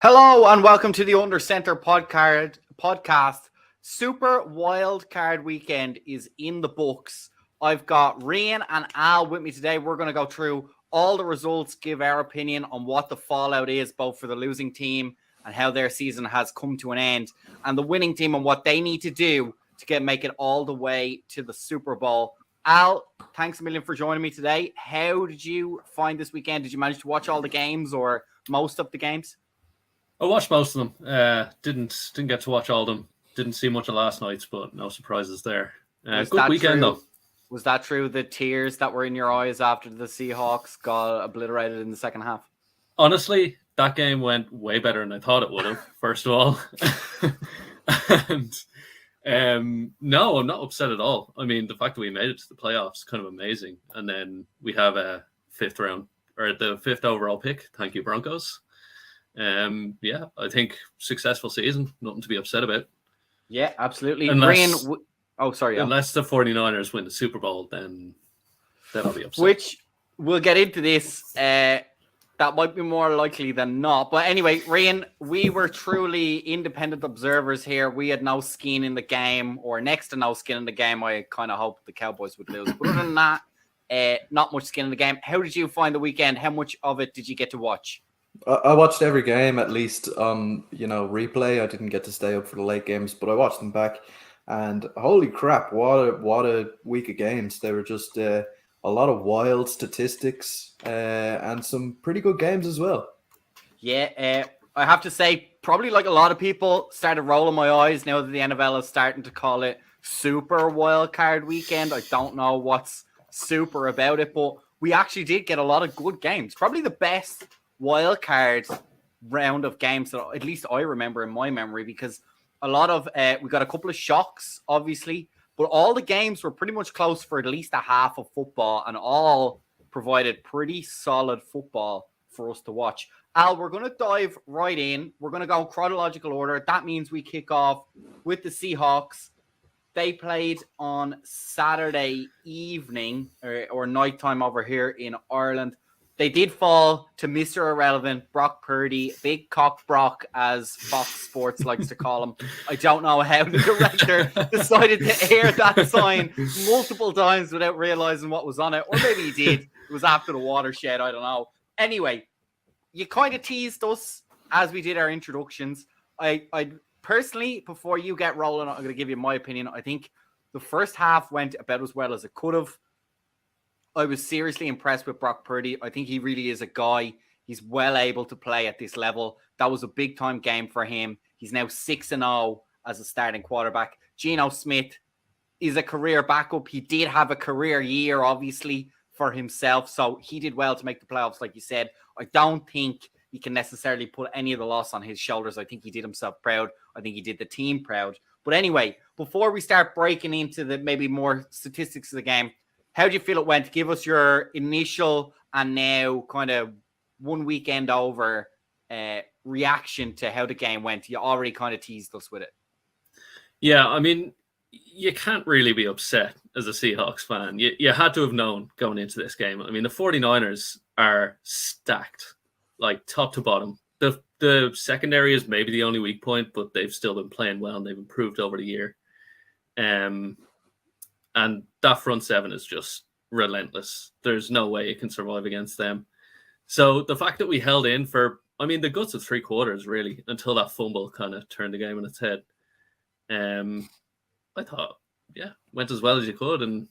Hello and welcome to the Under Center podcast. Super Wildcard Weekend is in the books. I've got Rian and Al with me today. We're going to go through all the results, give our opinion on what the fallout is, both for the losing team and how their season has come to an end, and the winning team and what they need to do to make it all the way to the Super Bowl. Al, thanks a million for joining me today. How did you find this weekend? Did you manage to watch all the games or most of the games? I watched most of them. Didn't get to watch all of them. Didn't see much of last night's, but no surprises there. Good weekend, though. Was that true? The tears that were in your eyes after the Seahawks got obliterated in the second half? Honestly, that game went way better than I thought it would have, first of all. And no, I'm not upset at all. I mean, the fact that we made it to the playoffs is kind of amazing. And then we have a the fifth overall pick. Thank you, Broncos. I think successful season, nothing to be upset about. Yeah, absolutely. Unless the 49ers win the Super Bowl, then I'll be upset. Which we'll get into this. That might be more likely than not. But anyway, Rian, we were truly independent observers here. We had no skin in the game, or next to no skin in the game. I kind of hoped the Cowboys would lose. But other than that, not much skin in the game. How did you find the weekend? How much of it did you get to watch? I watched every game, at least on replay. I didn't get to stay up for the late games, but I watched them back. And holy crap, what a week of games! They were just a lot of wild statistics and some pretty good games as well. Yeah, I have to say, probably like a lot of people, started rolling my eyes now that the NFL is starting to call it Super Wildcard Weekend. I don't know what's super about it, but we actually did get a lot of good games. Probably the best wildcard round of games that at least I remember in my memory, because a lot of we got a couple of shocks, obviously, but all the games were pretty much close for at least a half of football, and all provided pretty solid football for us to watch. Al, we're going to dive right in. We're going to go chronological order. That means we kick off with the Seahawks. They played on Saturday evening or nighttime over here in Ireland. They did fall to Mr. Irrelevant, Brock Purdy, Big Cock Brock, as Fox Sports likes to call him. I don't know how the director decided to air that sign multiple times without realizing what was on it. Or maybe he did. It was after the watershed. I don't know. Anyway, you kind of teased us as we did our introductions. I personally, before you get rolling, I'm going to give you my opinion. I think the first half went about as well as it could have. I was seriously impressed with Brock Purdy. I think he really is a guy. He's well able to play at this level. That was a big-time game for him. He's now 6-0 as a starting quarterback. Geno Smith is a career backup. He did have a career year, obviously, for himself, so he did well to make the playoffs, like you said. I don't think you can necessarily put any of the loss on his shoulders. I think he did himself proud. I think he did the team proud. But anyway, before we start breaking into the maybe more statistics of the game, how do you feel it went? Give us your initial and now kind of one weekend over reaction to how the game went. You already kind of teased us with it. Yeah, I mean, you can't really be upset as a Seahawks fan. You had to have known going into this game. I mean, the 49ers are stacked, like top to bottom. The secondary is maybe the only weak point, but they've still been playing well and they've improved over the year. And that front seven is just relentless. There's no way you can survive against them. So the fact that we held in for, I mean, the guts of 3 quarters, really, until that fumble kind of turned the game on its head. I thought, yeah, went as well as you could, and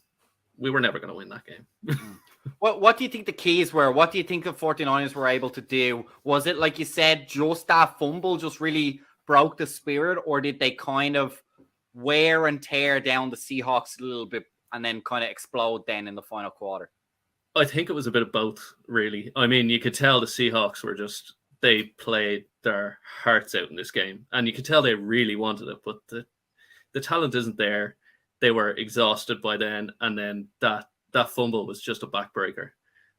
we were never going to win that game. What do you think the keys were? What do you think the 49ers were able to do? Was it, like you said, just that fumble just really broke the spirit, or did they kind of wear and tear down the Seahawks a little bit and then kind of explode then in the final quarter? I think it was a bit of both, really. I mean, you could tell the Seahawks were just, they played their hearts out in this game, and you could tell they really wanted it, but the talent isn't there. They were exhausted by then, and then that fumble was just a backbreaker.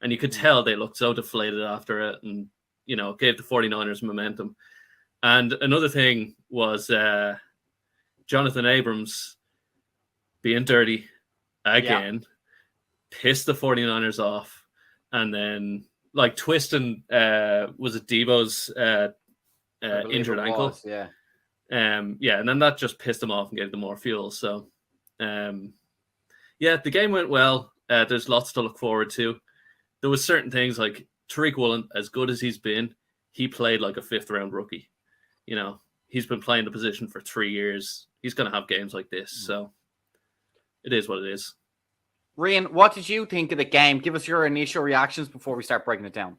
And you could tell they looked so deflated after it, and, you know, gave the 49ers momentum. And another thing was Jonathan Abrams being dirty again, pissed the 49ers off, and then like twisting was it Debo's injured ankle? And then that just pissed them off and gave them more fuel. So the game went well. There's lots to look forward to. There was certain things like Tariq Woolen, as good as he's been, he played like a 5th round rookie. You know, he's been playing the position for 3 years. He's going to have games like this. So it is what it is. Rian, what did you think of the game? Give us your initial reactions before we start breaking it down.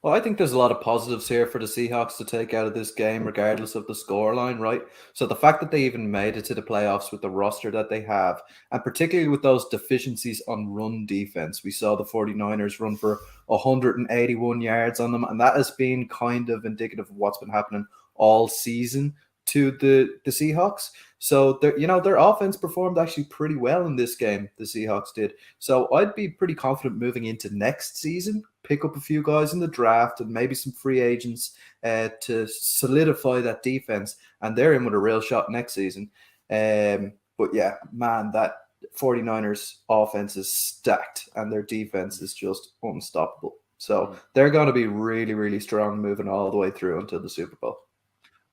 Well, I think there's a lot of positives here for the Seahawks to take out of this game, regardless of the scoreline, right? So the fact that they even made it to the playoffs with the roster that they have, and particularly with those deficiencies on run defense, we saw the 49ers run for 181 yards on them, and that has been kind of indicative of what's been happening all season to the Seahawks. So their offense performed actually pretty well in this game, the Seahawks did. So I'd be pretty confident moving into next season, pick up a few guys in the draft and maybe some free agents to solidify that defense, and they're in with a real shot next season. But yeah, man, that 49ers offense is stacked and their defense is just unstoppable. So they're going to be really, really strong moving all the way through until the Super Bowl.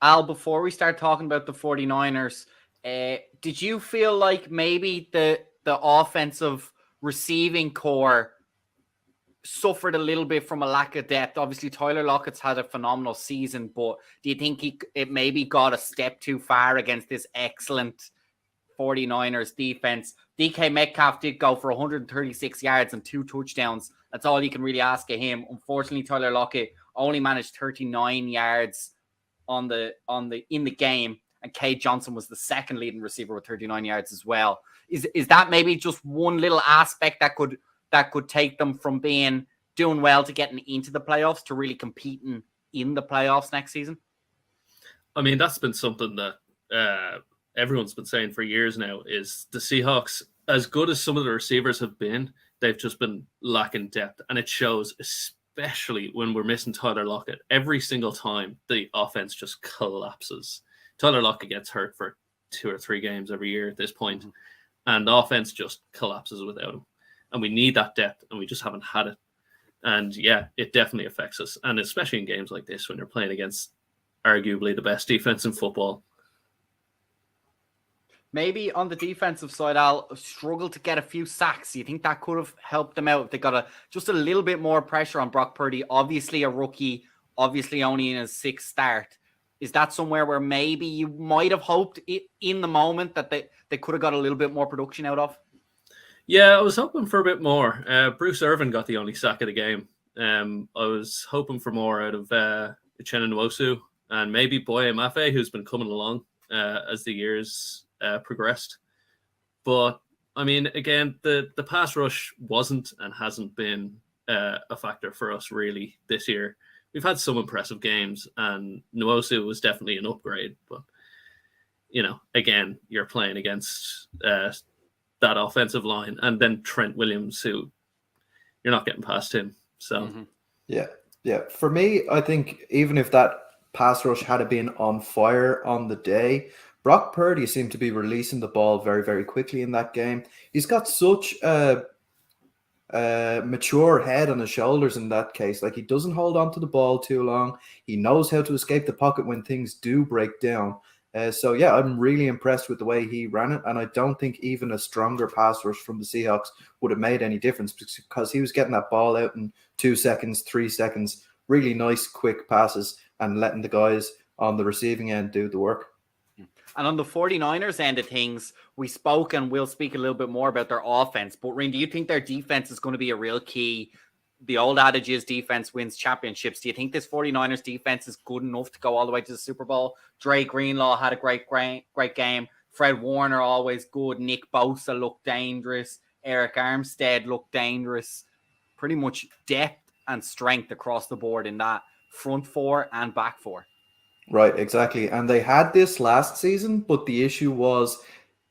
Al, before we start talking about the 49ers, did you feel like maybe the offensive receiving core suffered a little bit from a lack of depth? Obviously, Tyler Lockett's had a phenomenal season, but do you think it maybe got a step too far against this excellent 49ers defense? DK Metcalf did go for 136 yards and 2 touchdowns. That's all you can really ask of him. Unfortunately, Tyler Lockett only managed 39 yards in the game, and Cade Johnson was the second leading receiver with 39 yards as well. Is that maybe just one little aspect that could take them from doing well to getting into the playoffs to really competing in the playoffs next season? I mean, that's been something that everyone's been saying for years now, is the Seahawks, as good as some of the receivers have been, they've just been lacking depth, and it shows, especially when we're missing Tyler Lockett. Every single time, the offense just collapses. Tyler Lockett gets hurt for 2 or 3 games every year at this point, and the offense just collapses without him. And we need that depth, and we just haven't had it. And yeah, it definitely affects us. And especially in games like this, when you're playing against arguably the best defense in football. Maybe on the defensive side, I'll struggle to get a few sacks. You think that could have helped them out if they got just a little bit more pressure on Brock Purdy? Obviously a rookie, obviously only in his 6th start. Is that somewhere where maybe you might have hoped in the moment that they could have got a little bit more production out of? Yeah, I was hoping for a bit more. Bruce Irvin got the only sack of the game. I was hoping for more out of Uchenna Nwosu and maybe Boye Mafe, who's been coming along as the years progressed. But I mean, again, the pass rush wasn't and hasn't been a factor for us really this year. We've had some impressive games, and Nwosu was definitely an upgrade. But again, you're playing against that offensive line, and then Trent Williams, who you're not getting past him. So, yeah. For me, I think even if that pass rush had been on fire on the day, Brock Purdy seemed to be releasing the ball very, very quickly in that game. He's got such a mature head on his shoulders in that case. Like, he doesn't hold on to the ball too long. He knows how to escape the pocket when things do break down. So yeah, I'm really impressed with the way he ran it, and I don't think even a stronger pass rush from the Seahawks would have made any difference, because he was getting that ball out in 2 seconds, 3 seconds, really nice quick passes, and letting the guys on the receiving end do the work. And on the 49ers end of things, we spoke and we'll speak a little bit more about their offense. But Reen, do you think their defense is going to be a real key? The old adage is defense wins championships. Do you think this 49ers defense is good enough to go all the way to the Super Bowl? Dre Greenlaw had a great game. Fred Warner always good. Nick Bosa looked dangerous. Eric Armstead looked dangerous. Pretty much depth and strength across the board in that front four and back four. Right, exactly. And they had this last season, but the issue was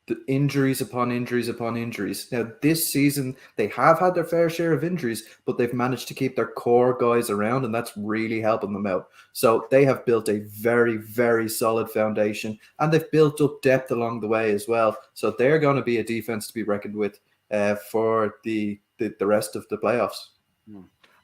the injuries upon injuries upon injuries. Now, this season, they have had their fair share of injuries, but they've managed to keep their core guys around, and that's really helping them out. So they have built a very, very solid foundation, and they've built up depth along the way as well. So they're going to be a defense to be reckoned with for the rest of the playoffs.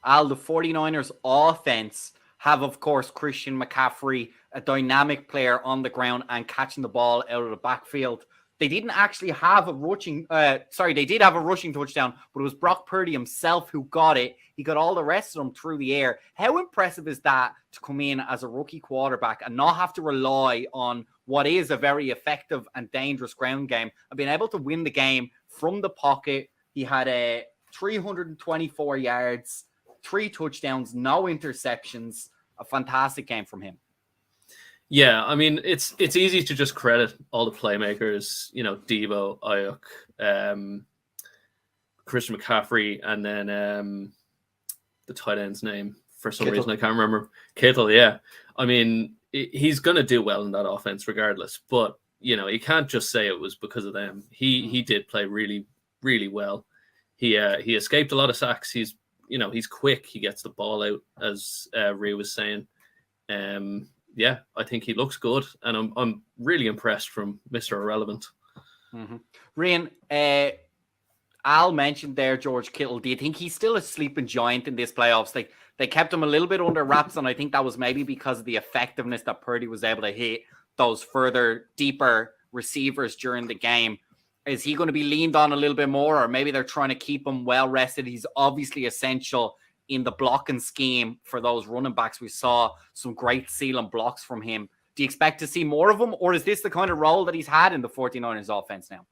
Al, the 49ers offense have, of course, Christian McCaffrey, a dynamic player on the ground and catching the ball out of the backfield. They didn't actually have a rushing, they did have a rushing touchdown, but it was Brock Purdy himself who got it. He got all the rest of them through the air. How impressive is that to come in as a rookie quarterback and not have to rely on what is a very effective and dangerous ground game and being able to win the game from the pocket? He had 324 yards, 3 touchdowns, no interceptions. A fantastic game from him. Yeah, I mean, it's easy to just credit all the playmakers, Debo, Ayuk, Christian McCaffrey, and then the tight end's name, for some reason I can't remember. Kittle, yeah. I mean, he's going to do well in that offense regardless, but, you can't just say it was because of them. He did play really, really well. He escaped a lot of sacks. He's quick. He gets the ball out, as Rhea was saying. Yeah, I think he looks good, and I'm really impressed from Mr. Irrelevant. Mm-hmm. Ryan, Al mentioned there George Kittle. Do you think he's still a sleeping giant in this playoffs? Like, they kept him a little bit under wraps, and I think that was maybe because of the effectiveness that Purdy was able to hit those further, deeper receivers during the game. Is he going to be leaned on a little bit more, or maybe they're trying to keep him well rested? He's obviously essential in the blocking scheme for those running backs. We saw some great sealing blocks from him. Do you expect to see more of him, or is this the kind of role that he's had in the 49ers offense now?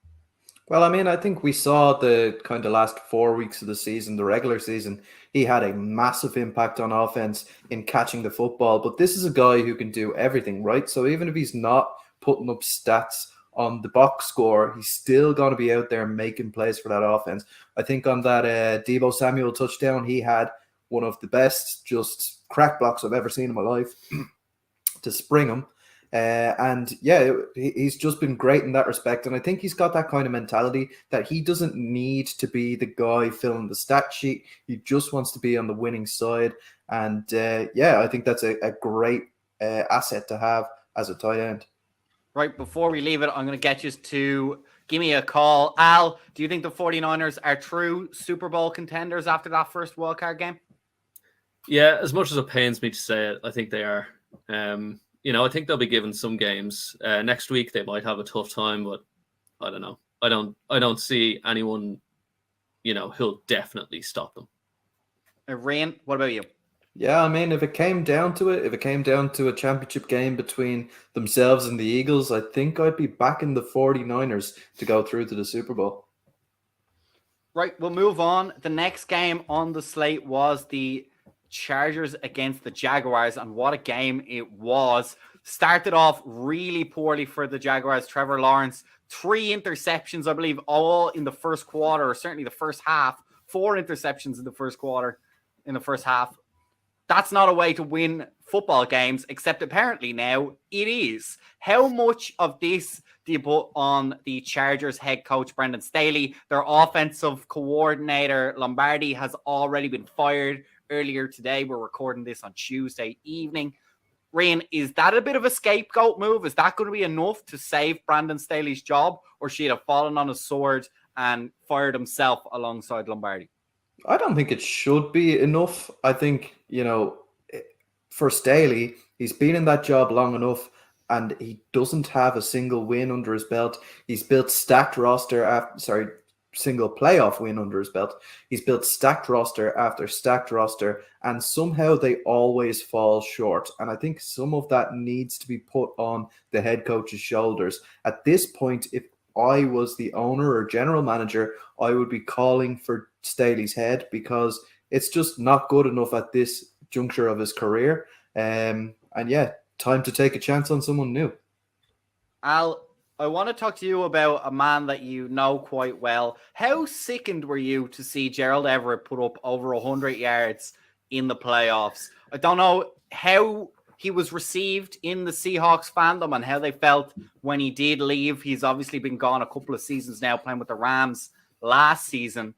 Well, I mean, I think we saw the kind of last 4 weeks of the season, the regular season, he had a massive impact on offense in catching the football. But this is a guy who can do everything, right? So even if he's not putting up stats on the box score, he's still going to be out there making plays for that offense. I think on that Deebo Samuel touchdown, he had one of the best just crack blocks I've ever seen in my life to spring him. And yeah, he's just been great in that respect. And I think he's got that kind of mentality that he doesn't need to be the guy filling the stat sheet. He just wants to be on the winning side. And yeah, I think that's a great asset to have as a tight end. Right, before we leave it, I'm going to get you to give me a call. Al, do you think the 49ers are true Super Bowl contenders after that first wildcard game? Yeah, as much as it pains me to say it, I think they are. I think they'll be given some games. Next week they might have a tough time, but I don't know. I don't see anyone, who'll definitely stop them. Ryan, what about you? Yeah, I mean, if it came down to a championship game between themselves and the Eagles, I think I'd be backing the 49ers to go through to the Super Bowl. Right, we'll move on. The next game on the slate was the Chargers against the Jaguars, and what a game it was. Started off really poorly for the Jaguars. Trevor Lawrence, 3 interceptions, I believe, all in the first quarter, or certainly the first half. 4 interceptions in the first quarter, in the first half. that's not a way to win football games, except apparently now it is. How much of this do you put on the Chargers head coach, Brendan Staley? Their offensive coordinator, Lombardi, has already been fired earlier today. We're recording this on Tuesday evening. Rian, is that a bit of a scapegoat move? Is that going to be enough to save Brandon Staley's job, or should he have fallen on his sword and fired himself alongside Lombardi? I don't think it should be enough. I think, for Staley, he's been in that job long enough and he doesn't have a single win under his belt. He's built single playoff win under his belt. He's built stacked roster after stacked roster, and somehow they always fall short. And I think some of that needs to be put on the head coach's shoulders. At this point, if I was the owner or general manager, I would be calling for Staley's head, because it's just not good enough at this juncture of his career. And yeah, time to take a chance on someone new. Al, I want to talk to you about a man that you know quite well. How sickened were you to see Gerald Everett put up over 100 yards in the playoffs? I don't know how he was received in the Seahawks fandom and how they felt when he did leave. He's obviously been gone a couple of seasons now, playing with the Rams last season.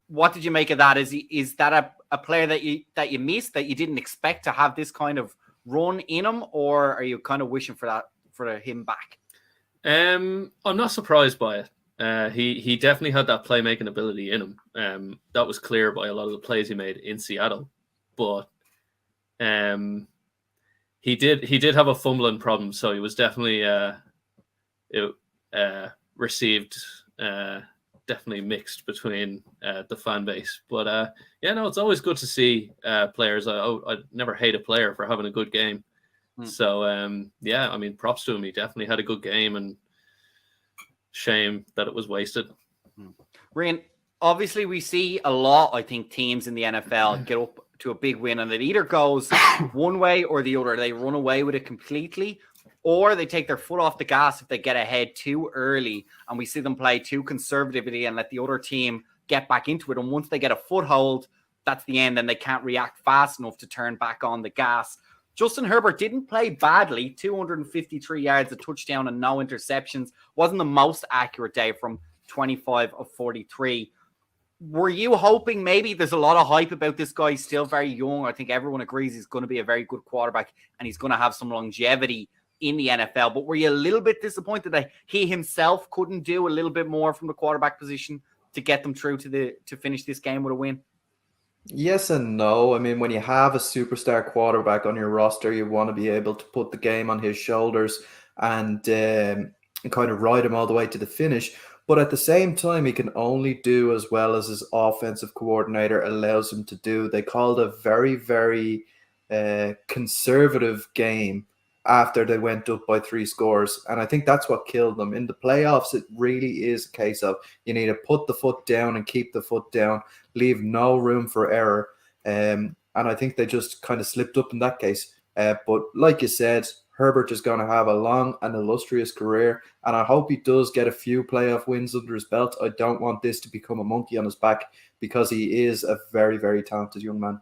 What did you make of that? Is that a player that you missed, that you didn't expect to have this kind of run in him, or are you kind of wishing for him back? I'm not surprised by it. He definitely had that playmaking ability in him. That was clear by a lot of the plays he made in Seattle. But he did have a fumbling problem, so he was definitely received definitely mixed between the fan base. But it's always good to see players. I never hate a player for having a good game. So props to him. He definitely had a good game, and shame that it was wasted. Rian, obviously we see a lot, I think, teams in the NFL get up to a big win and it either goes one way or the other. They run away with it completely, or they take their foot off the gas if they get ahead too early, and we see them play too conservatively and let the other team get back into it. And once they get a foothold, that's the end, and they can't react fast enough to turn back on the gas. Justin Herbert didn't play badly, 253 yards, a touchdown and no interceptions. Wasn't the most accurate day from 25 of 43. Were you hoping, maybe there's a lot of hype about this guy, he's still very young. I think everyone agrees he's going to be a very good quarterback and he's going to have some longevity in the NFL. But were you a little bit disappointed that he himself couldn't do a little bit more from the quarterback position to get them through to finish this game with a win? Yes and no. I mean, when you have a superstar quarterback on your roster, you want to be able to put the game on his shoulders and kind of ride him all the way to the finish. But at the same time, he can only do as well as his offensive coordinator allows him to do. They called a very, very conservative game after they went up by 3 scores. And I think that's what killed them. In the playoffs, it really is a case of you need to put the foot down and keep the foot down, leave no room for error. And I think they just kind of slipped up in that case. But like you said, Herbert is going to have a long and illustrious career, and I hope he does get a few playoff wins under his belt. I don't want this to become a monkey on his back, because he is a very, very talented young man.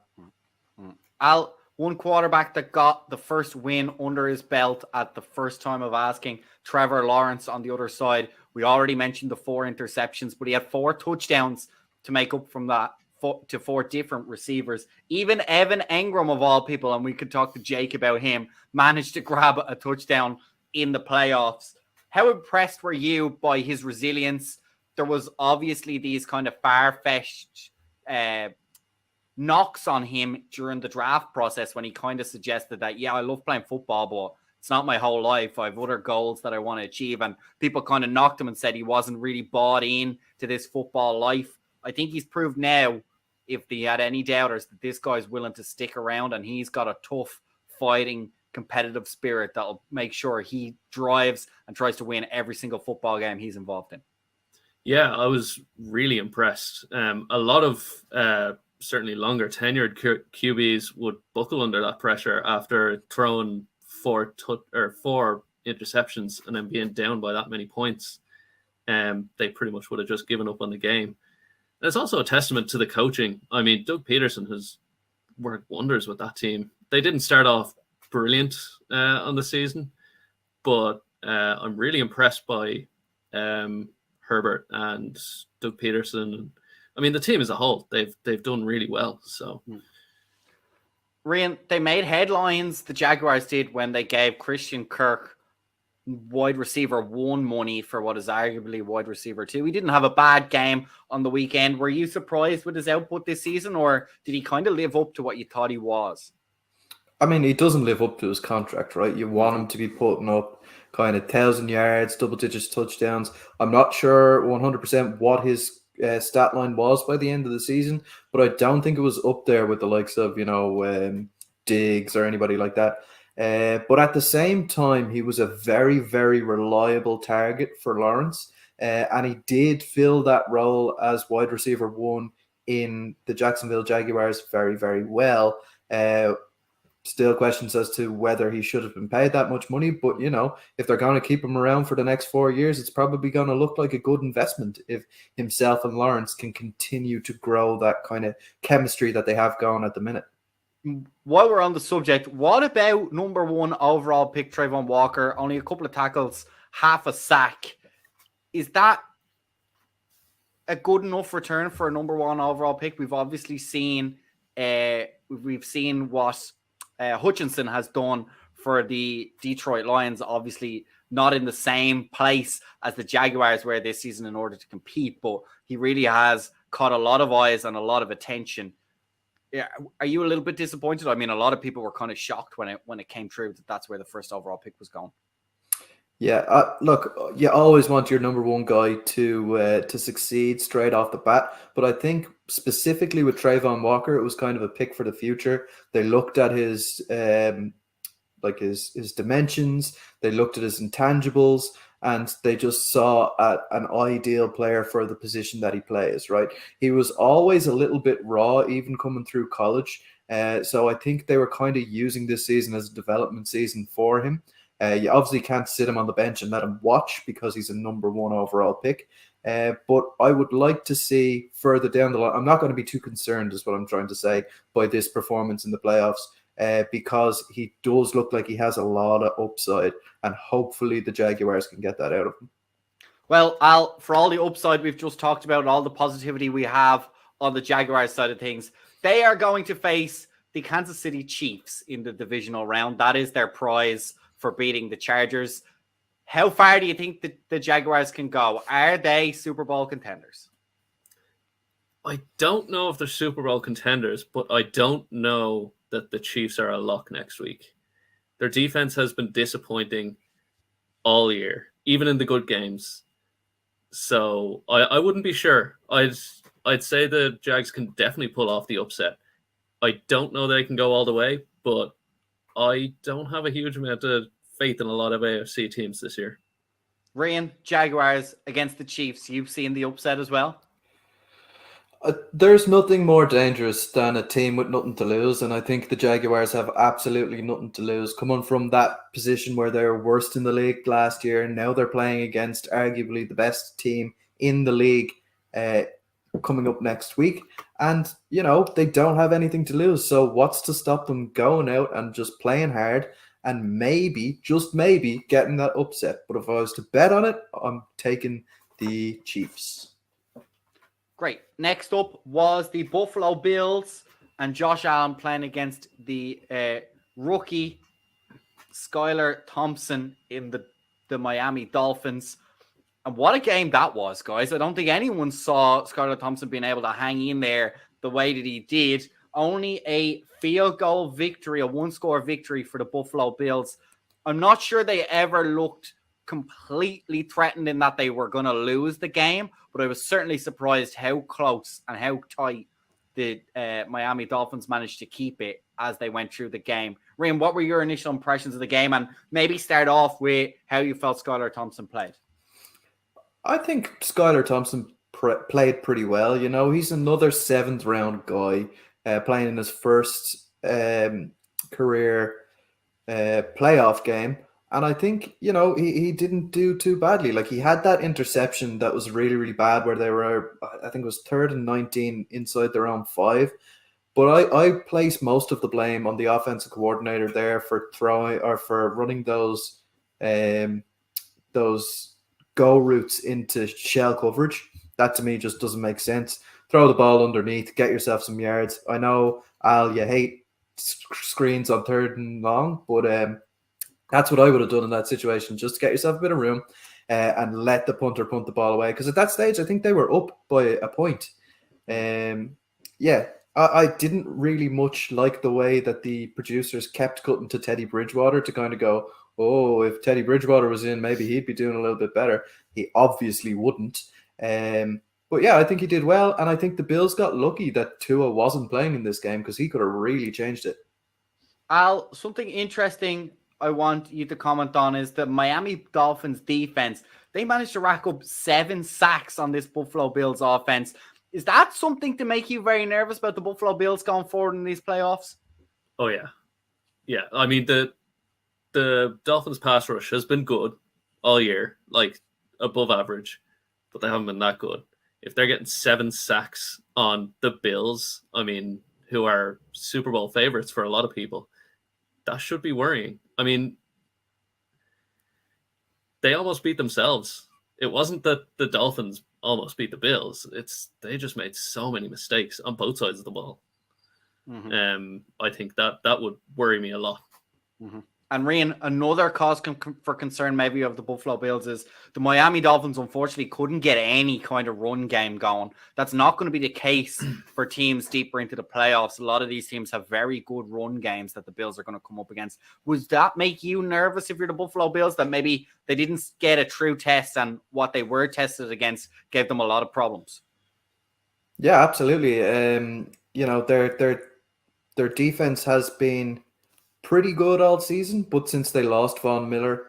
Al, one quarterback that got the first win under his belt at the first time of asking, Trevor Lawrence on the other side. We already mentioned the 4 interceptions, but he had 4 touchdowns to make up from that to 4 different receivers. Even Evan Engram, of all people, and we could talk to Jake about him, managed to grab a touchdown in the playoffs. How impressed were you by his resilience? There was obviously these kind of far-fetched knocks on him during the draft process when he kind of suggested that, yeah, I love playing football, but it's not my whole life. I have other goals that I want to achieve. And people kind of knocked him and said he wasn't really bought in to this football life. I think he's proved now, if they had any doubters, that this guy's willing to stick around, and he's got a tough, fighting, competitive spirit that'll make sure he drives and tries to win every single football game he's involved in. Yeah, I was really impressed. A lot of certainly longer tenured QBs would buckle under that pressure after throwing 4 interceptions and then being down by that many points. They pretty much would have just given up on the game. And it's also a testament to the coaching. I mean, Doug Peterson has work wonders with that team. They didn't start off brilliant on the season, but I'm really impressed by Herbert and Doug Peterson. I mean, the team as a whole, they've done really well. So, Ryan, they made headlines. The Jaguars did when they gave Christian Kirk wide receiver 1 money for what is arguably wide receiver 2. He didn't have a bad game on the weekend. Were you surprised with his output this season, or did he kind of live up to what you thought he was? I mean, he doesn't live up to his contract, right? You want him to be putting up kind of 1,000 yards, double digits touchdowns. I'm not sure 100% what his stat line was by the end of the season, but I don't think it was up there with the likes of, Diggs or anybody like that. But at the same time, he was a very, very reliable target for Lawrence. And he did fill that role as wide receiver 1 in the Jacksonville Jaguars very, very well. Still questions as to whether he should have been paid that much money. But, if they're going to keep him around for the next 4 years, it's probably going to look like a good investment if himself and Lawrence can continue to grow that kind of chemistry that they have going at the minute. While we're on the subject, what about number 1 overall pick Trayvon Walker? Only a couple of tackles, half a sack. Is that a good enough return for a number 1 overall pick? We've obviously seen what Hutchinson has done for the Detroit Lions. Obviously not in the same place as the Jaguars were this season in order to compete, but he really has caught a lot of eyes and a lot of attention. Yeah, are you a little bit disappointed? I mean, a lot of people were kind of shocked when it came true that that's where the first overall pick was going. Yeah, look, you always want your number 1 guy to succeed straight off the bat, but I think specifically with Trayvon Walker, it was kind of a pick for the future. They looked at his his dimensions, they looked at his intangibles, and they just saw an ideal player for the position that he plays, right? He was always a little bit raw, even coming through college. So I think they were kind of using this season as a development season for him. You obviously can't sit him on the bench and let him watch because he's a number 1 overall pick. But I would like to see further down the line. I'm not going to be too concerned, is what I'm trying to say, by this performance in the playoffs. Because he does look like he has a lot of upside, and hopefully the Jaguars can get that out of him. Well, Al, for all the upside we've just talked about, all the positivity we have on the Jaguars side of things, they are going to face the Kansas City Chiefs in the divisional round. That is their prize for beating the Chargers. How far do you think the Jaguars can go? Are they Super Bowl contenders? I don't know if they're Super Bowl contenders, but I don't know that the Chiefs are a lock next week. Their defense has been disappointing all year, even in the good games. So I wouldn't be sure. I'd say the Jags can definitely pull off the upset. I don't know they can go all the way, but I don't have a huge amount of faith in a lot of AFC teams this year. Ryan, Jaguars against the Chiefs. You've seen the upset as well? There's nothing more dangerous than a team with nothing to lose, and I think the Jaguars have absolutely nothing to lose. Coming from that position where they were worst in the league last year, now they're playing against arguably the best team in the league coming up next week, and they don't have anything to lose. So what's to stop them going out and just playing hard and maybe, just maybe, getting that upset? But if I was to bet on it, I'm taking the Chiefs. Great. Next up was the Buffalo Bills and Josh Allen playing against the rookie Skylar Thompson in the Miami Dolphins. And what a game that was, guys. I don't think anyone saw Skylar Thompson being able to hang in there the way that he did. Only a field goal victory, a 1-score victory for the Buffalo Bills. I'm not sure they ever looked completely threatened in that they were going to lose the game, but I was certainly surprised how close and how tight the Miami Dolphins managed to keep it as they went through the game. Ryan, what were your initial impressions of the game? And maybe start off with how you felt Skylar Thompson played. I think Skylar Thompson played pretty well. He's another 7th round guy playing in his first career playoff game. And I think, he didn't do too badly. Like, he had that interception that was really, really bad where they were, I think it was 3rd and 19 inside their own 5. But I place most of the blame on the offensive coordinator there for throwing or for running those go routes into shell coverage. That to me just doesn't make sense. Throw the ball underneath, get yourself some yards. I know, Al, you hate screens on 3rd and long, but that's what I would have done in that situation. Just get yourself a bit of room and let the punter punt the ball away. Because at that stage, I think they were up by a point. I didn't really much like the way that the producers kept cutting to Teddy Bridgewater to kind of go, oh, if Teddy Bridgewater was in, maybe he'd be doing a little bit better. He obviously wouldn't. But yeah, I think he did well. And I think the Bills got lucky that Tua wasn't playing in this game because he could have really changed it. Al, something interesting I want you to comment on is the Miami Dolphins defense. They managed to rack up 7 sacks on this Buffalo Bills offense. Is that something to make you very nervous about the Buffalo Bills going forward in these playoffs? Oh, yeah. Yeah, I mean, the Dolphins pass rush has been good all year, like above average, but they haven't been that good. If they're getting 7 sacks on the Bills, I mean, who are Super Bowl favorites for a lot of people, that should be worrying. I mean, they almost beat themselves. It wasn't that the Dolphins almost beat the Bills. They just made so many mistakes on both sides of the ball. Mm-hmm. I think that would worry me a lot. Mm-hmm. And Rian, another cause for concern maybe of the Buffalo Bills is the Miami Dolphins unfortunately couldn't get any kind of run game going. That's not going to be the case for teams deeper into the playoffs. A lot of these teams have very good run games that the Bills are going to come up against. Would that make you nervous if you're the Buffalo Bills, that maybe they didn't get a true test and what they were tested against gave them a lot of problems? Yeah, absolutely. Their defense has been pretty good all season, but since they lost Von Miller,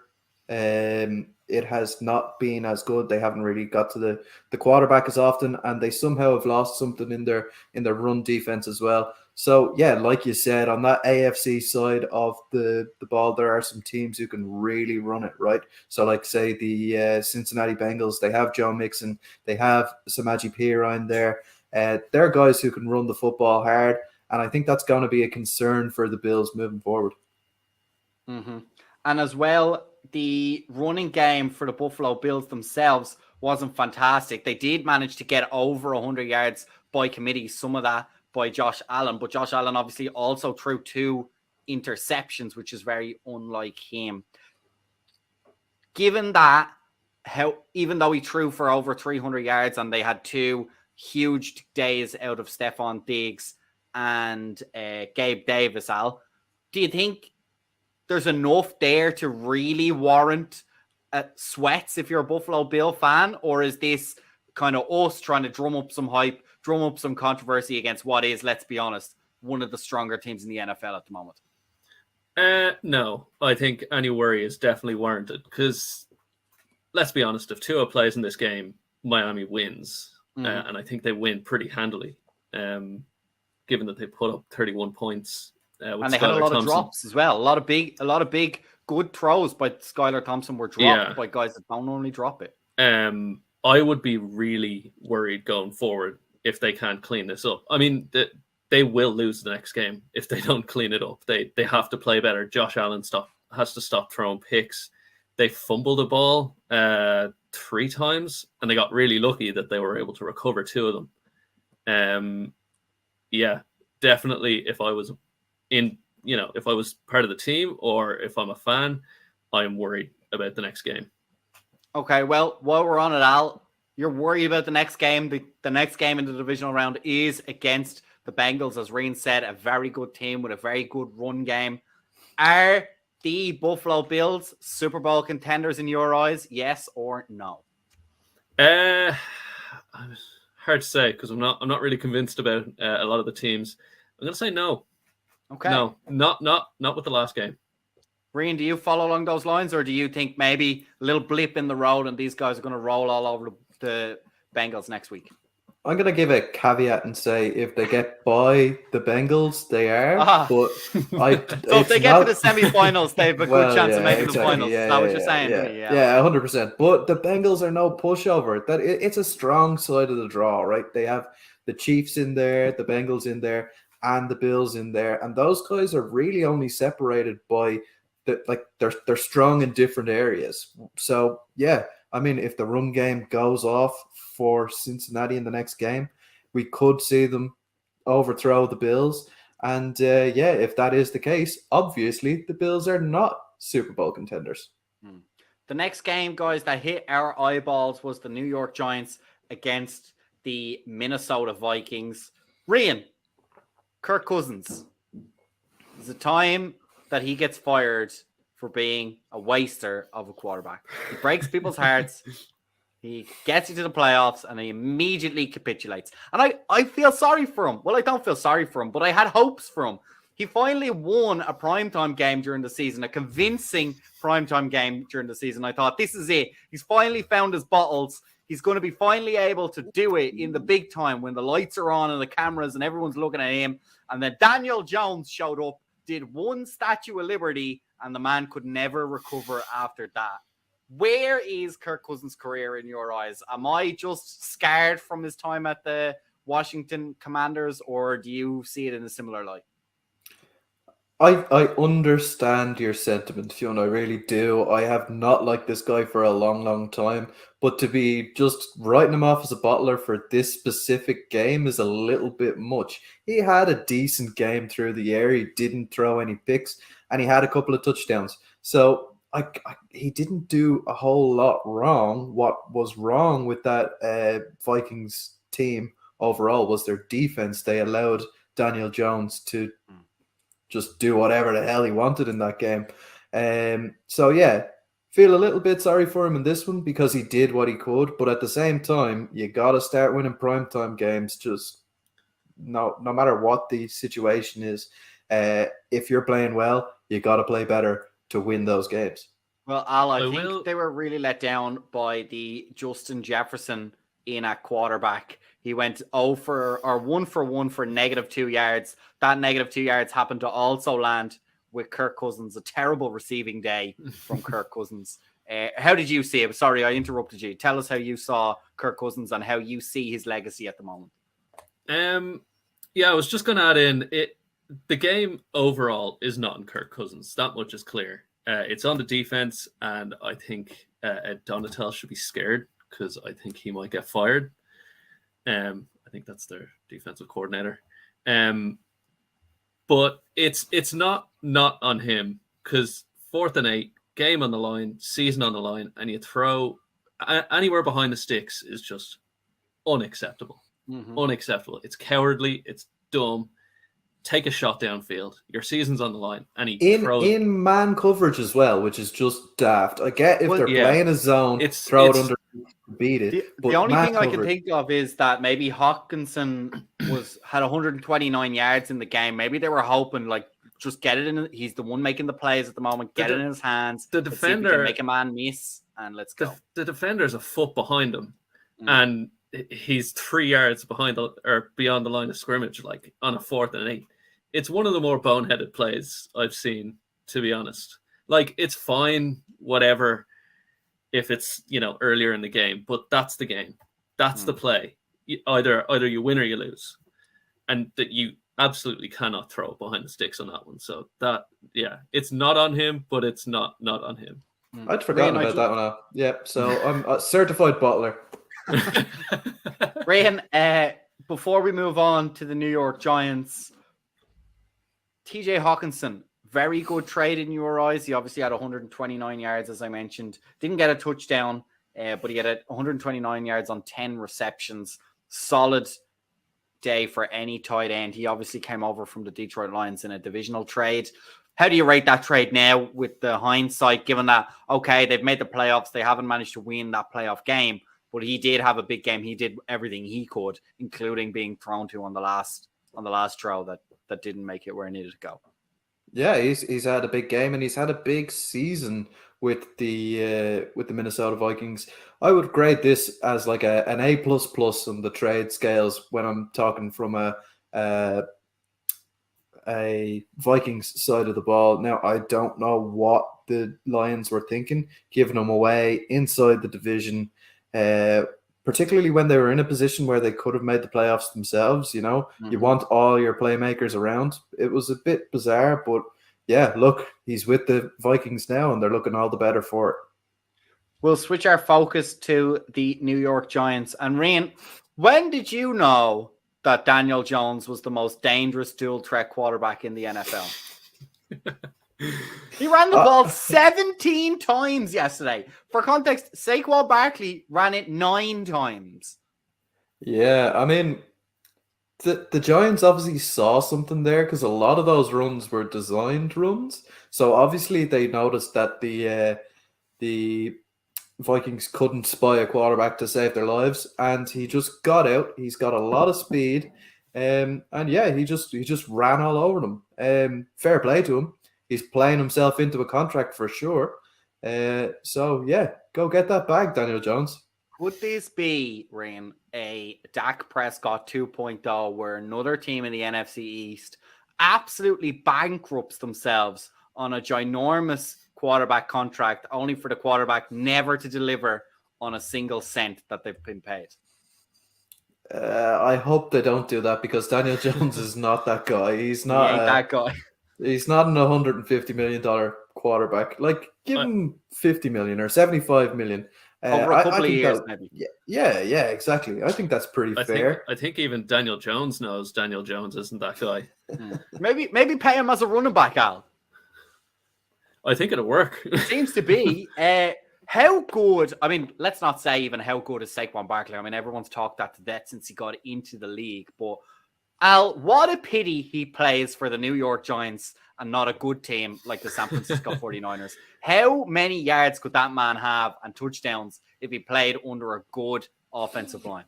it has not been as good. They haven't really got to the quarterback as often, and they somehow have lost something in their run defense as well. So yeah, like you said, on that AFC side of the ball, there are some teams who can really run it, right? So like say the Cincinnati Bengals, they have Joe Mixon, they have Samaje Perine there. They're guys who can run the football hard. And I think that's going to be a concern for the Bills moving forward. Mm-hmm. And as well, the running game for the Buffalo Bills themselves wasn't fantastic. They did manage to get over 100 yards by committee, some of that by Josh Allen. But Josh Allen obviously also threw 2 interceptions, which is very unlike him. Given that, even though he threw for over 300 yards and they had 2 huge days out of Stephon Diggs and Gabe Davis, Al, do you think there's enough there to really warrant sweats if you're a Buffalo Bill fan? Or is this kind of us trying to drum up some hype, drum up some controversy against what is, let's be honest, one of the stronger teams in the NFL at the moment? No, I think any worry is definitely warranted because, let's be honest, if Tua plays in this game, Miami wins. Mm-hmm. And I think they win pretty handily. Given that they put up 31 points. And they had a lot of drops as well. A lot of big good throws by Skylar Thompson were dropped by guys that don't normally drop it. I would be really worried going forward if they can't clean this up. I mean, they will lose the next game if they don't clean it up. They have to play better. Josh Allen has to stop throwing picks. They fumbled the ball 3 times, and they got really lucky that they were able to recover 2 of them. Yeah, definitely. If I was part of the team or if I'm a fan, I'm worried about the next game. Okay, well, while we're on it, Al, you're worried about the next game. The next game in the divisional round is against the Bengals, as Reen said, a very good team with a very good run game. Are the Buffalo Bills Super Bowl contenders in your eyes? Yes or no? Hard to say because I'm not really convinced about a lot of the teams. I'm going to say no. Okay. No, not with the last game. Reen, do you follow along those lines, or do you think maybe a little blip in the road and these guys are going to roll all over the Bengals next week? I'm going to give a caveat and say if they get by the Bengals, they are. But so if they get to the semi-finals, they have a good chance of making the finals. Is that what you're saying? Yeah, 100%. But the Bengals are no pushover. It's a strong side of the draw, right? They have the Chiefs in there, the Bengals in there. and the Bills in there, and those guys are really only separated by they're strong in different areas. So yeah, I mean, if the run game goes off for Cincinnati in the next game, we could see them overthrow the Bills. And yeah, if that is the case, obviously the Bills are not Super Bowl contenders. The next game, guys, that hit our eyeballs was the New York Giants against the Minnesota Vikings. Rian, Kirk Cousins. There's a time that he gets fired for being a waster of a quarterback. He breaks people's hearts. He gets into the playoffs and he immediately capitulates. And I feel sorry for him. Well, I don't feel sorry for him, but I had hopes for him. He finally won a primetime game during the season, a convincing primetime game during the season. I thought, this is it. He's finally found his bottles. He's going to be finally able to do it in the big time when the lights are on and the cameras and everyone's looking at him. And then Daniel Jones showed up, did one Statue of Liberty, and the man could never recover after that. Where is Kirk Cousins' career in your eyes? Am I just scarred from his time at the Washington Commanders, or do you see it in a similar light? I understand your sentiment, Fiona. I really do. I have not liked this guy for a long, long time. But to be just writing him off as a bottler for this specific game is a little bit much. He had a decent game through the air. He didn't throw any picks, and he had a couple of touchdowns. So he didn't do a whole lot wrong. What was wrong with that Vikings team overall was their defense. They allowed Daniel Jones to just do whatever the hell he wanted in that game. So yeah, feel a little bit sorry for him in this one because he did what he could, but at the same time, you got to start winning primetime games. Just no matter what the situation is, if you're playing well, you got to play better to win those games. Well, Al, I think they were really let down by the Justin Jefferson in at quarterback. He went 1 for 1 for -2 yards. That -2 yards happened to also land with Kirk Cousins. A terrible receiving day from Kirk Cousins. How did you see it? Sorry, I interrupted you. Tell us how you saw Kirk Cousins and how you see his legacy at the moment. Yeah, I was just going to add in it. The game overall is not in Kirk Cousins. That much is clear. It's on the defense, and I think Ed Donatel should be scared because I think he might get fired. I think that's their defensive coordinator. But it's not on him because 4th and 8, game on the line, season on the line, and you throw anywhere behind the sticks is just unacceptable. Mm-hmm. Unacceptable. It's cowardly. It's dumb. Take a shot downfield. Your season's on the line, and he throws in man coverage as well, which is just daft. I get if they're playing a zone, throw it under, beat it. The only thing I can think of is that maybe Hawkinson had 129 yards in the game. Maybe they were hoping just get it in. He's the one making the plays at the moment. Get it in his hands. The defender can make a man miss, and let's go. The defender's a foot behind him, and he's 3 yards behind or beyond the line of scrimmage, on a 4th and 8. It's one of the more boneheaded plays I've seen, to be honest. It's fine, whatever, if it's, earlier in the game, but that's the game. That's the play. Either you win or you lose. And that you absolutely cannot throw behind the sticks on that one. So it's not on him, but it's not on him. I'd forgotten about that one now. Yeah, so I'm a certified bottler. Ryan, before we move on to the New York Giants, TJ Hawkinson, very good trade in your eyes. He obviously had 129 yards, as I mentioned. Didn't get a touchdown, but he had 129 yards on 10 receptions. Solid day for any tight end. He obviously came over from the Detroit Lions in a divisional trade. How do you rate that trade now with the hindsight, given that, okay, they've made the playoffs, they haven't managed to win that playoff game, but he did have a big game. He did everything he could, including being thrown to on the last throw that didn't make it where it needed to go. Yeah, he's had a big game and he's had a big season with the Minnesota Vikings. I would grade this as an A++ on the trade scales when I'm talking from a Vikings side of the ball. Now, I don't know what the Lions were thinking, giving them away inside the division. particularly when they were in a position where they could have made the playoffs themselves. You Mm-hmm. want all your playmakers around. It was a bit bizarre, but yeah, look, he's with the Vikings now, and they're looking all the better for it. We'll switch our focus to the New York Giants. And Rian, when did you know that Daniel Jones was the most dangerous dual threat quarterback in the NFL? He ran the ball 17 times yesterday. For context, Saquon Barkley ran it 9 times. Yeah, I mean, the Giants obviously saw something there because a lot of those runs were designed runs. So obviously they noticed that the Vikings couldn't spy a quarterback to save their lives, and he just got out. He's got a lot of speed, and yeah, he just ran all over them. Fair play to him. He's playing himself into a contract for sure. So yeah, go get that bag, Daniel Jones. Could this be, Rian, a Dak Prescott 2.0 where another team in the NFC East absolutely bankrupts themselves on a ginormous quarterback contract, only for the quarterback never to deliver on a single cent that they've been paid? I hope they don't do that because Daniel Jones is not that guy. He's not that guy. He's not an $150 million quarterback. Like, give him 50 million or 75 million. Over a couple of years, maybe. Yeah, exactly. I think that's pretty fair. I think even Daniel Jones knows Daniel Jones isn't that guy. Maybe pay him as a running back, Al. I think it'll work. It seems to be. How good, I mean, let's not say even how good is Saquon Barkley. I mean, everyone's talked that to death since he got into the league. But, Al, what a pity he plays for the New York Giants and not a good team like the San Francisco 49ers. How many yards could that man have and touchdowns if he played under a good offensive line?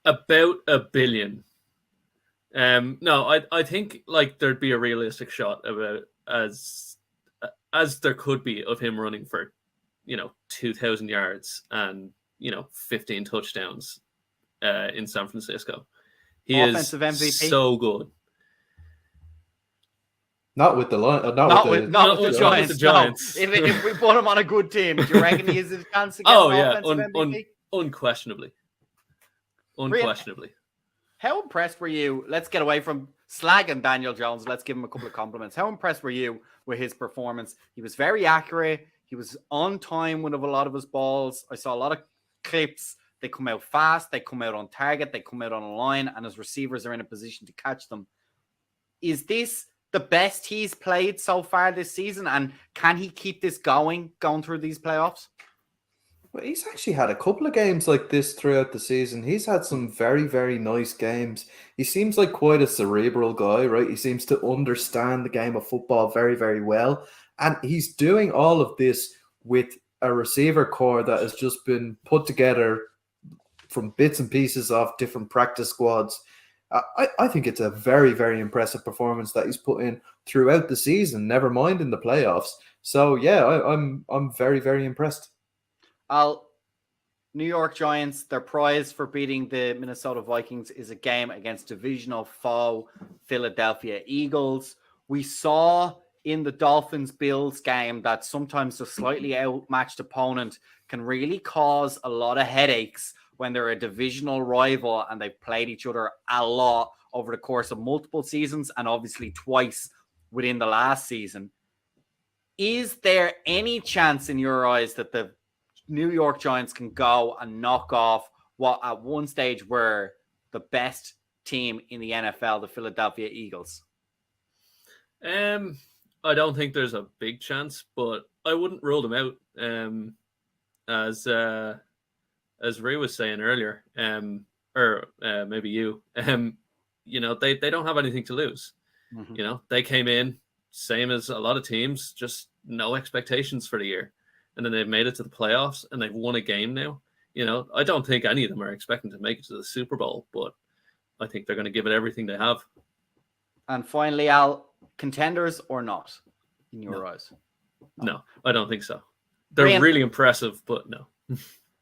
About 1 billion. No, I think like there'd be a realistic shot about as there could be of him running for 2,000 yards and 15 touchdowns in San Francisco. He offensive is MVP? so good. Not with the line. Not with the Giants. Giants. No. If we put him on a good team, do you reckon he has a chance to get offensive MVP? Unquestionably. How impressed were you? Let's get away from slagging Daniel Jones. Let's give him a couple of compliments. How impressed were you with his performance? He was very accurate. He was on time with a lot of his balls. I saw a lot of clips. They come out fast. They come out on target. They come out on a line, and his receivers are in a position to catch them. Is this the best he's played so far this season? And can he keep this going through these playoffs? Well, he's actually had a couple of games like this throughout the season. He's had some very, very nice games. He seems like quite a cerebral guy, right? He seems to understand the game of football very, very well. And he's doing all of this with a receiver core that has just been put together from bits and pieces of different practice squads. I think it's a very, very impressive performance that he's put in throughout the season, never mind in the playoffs. So, yeah, I'm very, very impressed. New York Giants, their prize for beating the Minnesota Vikings is a game against divisional foe Philadelphia Eagles. We saw in the Dolphins-Bills game that sometimes the slightly outmatched opponent can really cause a lot of headaches when they're a divisional rival and they've played each other a lot over the course of multiple seasons and obviously twice within the last season. Is there any chance in your eyes that the New York Giants can go and knock off what at one stage were the best team in the NFL, the Philadelphia Eagles? I don't think there's a big chance, but I wouldn't rule them out. As Ray was saying earlier, or maybe you, they don't have anything to lose. Mm-hmm. They came in same as a lot of teams, just no expectations for the year. And then they've made it to the playoffs and they've won a game now. I don't think any of them are expecting to make it to the Super Bowl, but I think they're going to give it everything they have. And finally, Al, contenders or not, in your eyes? No, I don't think so. They're really impressive, but no.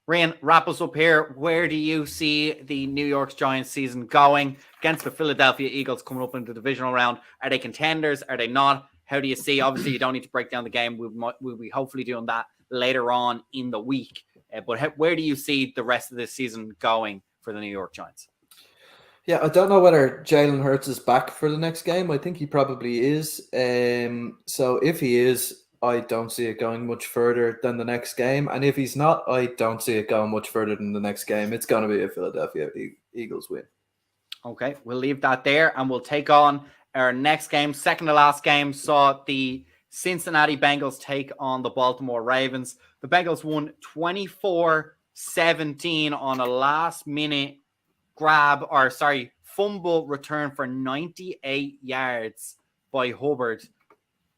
Ryan, wrap us up here. Where do you see the New York Giants season going against the Philadelphia Eagles coming up in the divisional round? Are they contenders? Are they not? How do you see? Obviously, you don't need to break down the game. We'll be hopefully doing that later on in the week. But where do you see the rest of this season going for the New York Giants? Yeah, I don't know whether Jalen Hurts is back for the next game. I think he probably is. So if he is, I don't see it going much further than the next game. And if he's not, I don't see it going much further than the next game. It's going to be a Philadelphia Eagles win. Okay, we'll leave that there and we'll take on our next game. Second to last game saw the Cincinnati Bengals take on the Baltimore Ravens. The Bengals won 24-17 on a last-minute fumble return for 98 yards by Hubbard.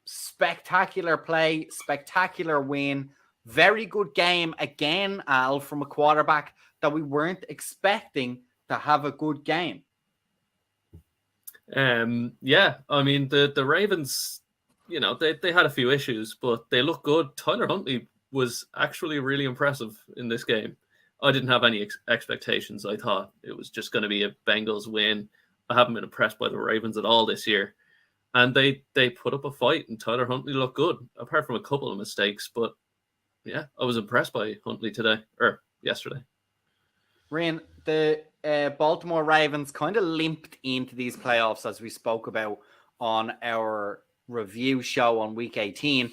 Spectacular play, spectacular win. Very good game again, Al, from a quarterback that we weren't expecting to have a good game. Yeah, I mean, the Ravens, they had a few issues, but they look good. Tyler Huntley was actually really impressive in this game. I didn't have any expectations. I thought it was just going to be a Bengals win. I haven't been impressed by the Ravens at all this year. And they put up a fight, and Tyler Huntley looked good, apart from a couple of mistakes. But yeah, I was impressed by Huntley yesterday. Ryan, the Baltimore Ravens kind of limped into these playoffs, as we spoke about on our review show on week 18.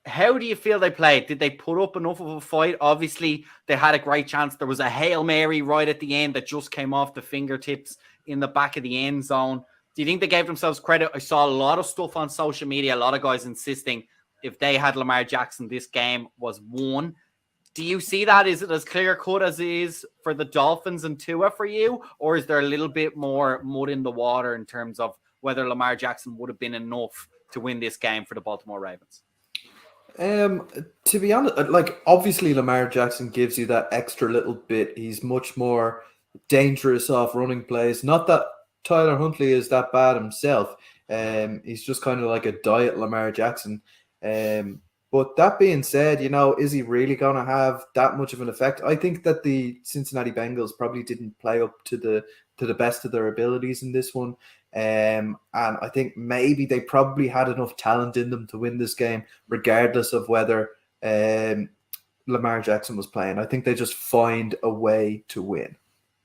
How do you feel they played? Did they put up enough of a fight? Obviously, they had a great chance. There was a Hail Mary right at the end that just came off the fingertips in the back of the end zone. Do you think they gave themselves credit? I saw a lot of stuff on social media, a lot of guys insisting if they had Lamar Jackson, this game was won. Do you see that? Is it as clear-cut as it is for the Dolphins and Tua for you? Or is there a little bit more mud in the water in terms of whether Lamar Jackson would have been enough to win this game for the Baltimore Ravens? To be honest, obviously Lamar Jackson gives you that extra little bit. He's much more dangerous off running plays. Not that Tyler Huntley is that bad himself. He's just kind of like a diet Lamar Jackson. But that being said, is he really going to have that much of an effect? I think that the Cincinnati Bengals probably didn't play up to the best of their abilities in this one. And I think maybe they probably had enough talent in them to win this game, regardless of whether Lamar Jackson was playing. I think they just find a way to win.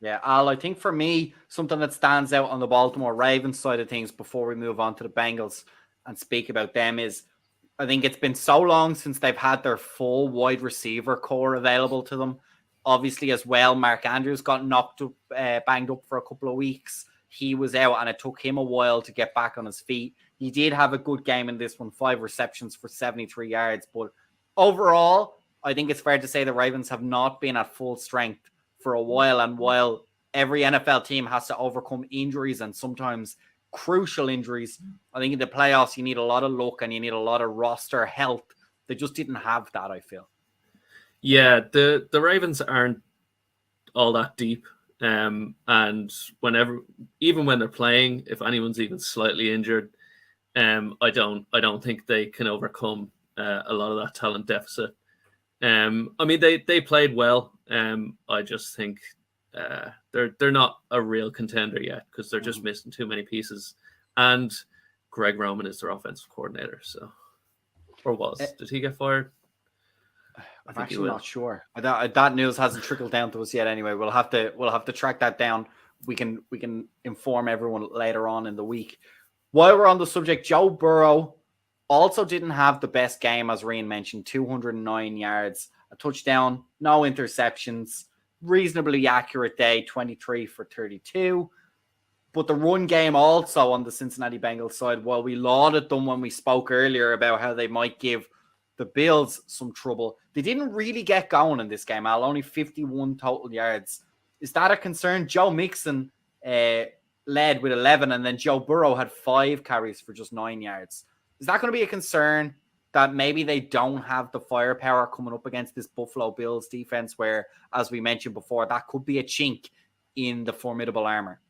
Yeah, Al, I think for me, something that stands out on the Baltimore Ravens side of things before we move on to the Bengals and speak about them is I think it's been so long since they've had their full wide receiver core available to them. Obviously, as well, Mark Andrews got banged up for a couple of weeks. He was out, and it took him a while to get back on his feet. He did have a good game in this one, 5 receptions for 73 yards. But overall, I think it's fair to say the Ravens have not been at full strength for a while. And while every NFL team has to overcome injuries and sometimes crucial injuries, I think in the playoffs, you need a lot of luck and you need a lot of roster health. They just didn't have that, I feel. Yeah, the Ravens aren't all that deep. And even when they're playing, if anyone's even slightly injured, I don't think they can overcome a lot of that talent deficit. I mean, they played well. I just think they're not a real contender yet because they're just missing too many pieces. And Greg Roman is their offensive coordinator, did he get fired? I'm actually not sure. That news hasn't trickled down to us yet. Anyway, we'll have to track that down. We can inform everyone later on in the week. While we're on the subject, Joe Burrow also didn't have the best game, as Ryan mentioned. 209 yards, a touchdown, no interceptions, reasonably accurate day, 23 for 32. But the run game also on the Cincinnati Bengals side, while we lauded them when we spoke earlier about how they might give the Bills some trouble, they didn't really get going in this game, Al. Only 51 total yards. Is that a concern? Joe Mixon led with 11, and then Joe Burrow had 5 carries for just 9 yards. Is that going to be a concern that maybe they don't have the firepower coming up against this Buffalo Bills defense where, as we mentioned before, that could be a chink in the formidable armor?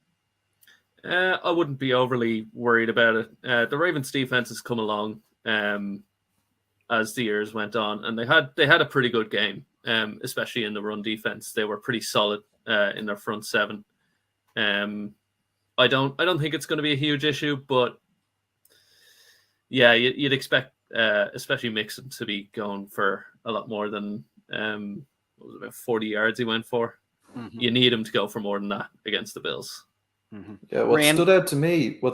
I wouldn't be overly worried about it. The Ravens defense has come along as the years went on, and they had a pretty good game, especially in the run defense. They were pretty solid in their front seven. I don't think it's going to be a huge issue, but yeah, you'd expect, especially Mixon, to be going for a lot more than What was it, about 40 yards he went for? Mm-hmm. You need him to go for more than that against the Bills. Mm-hmm. Yeah, what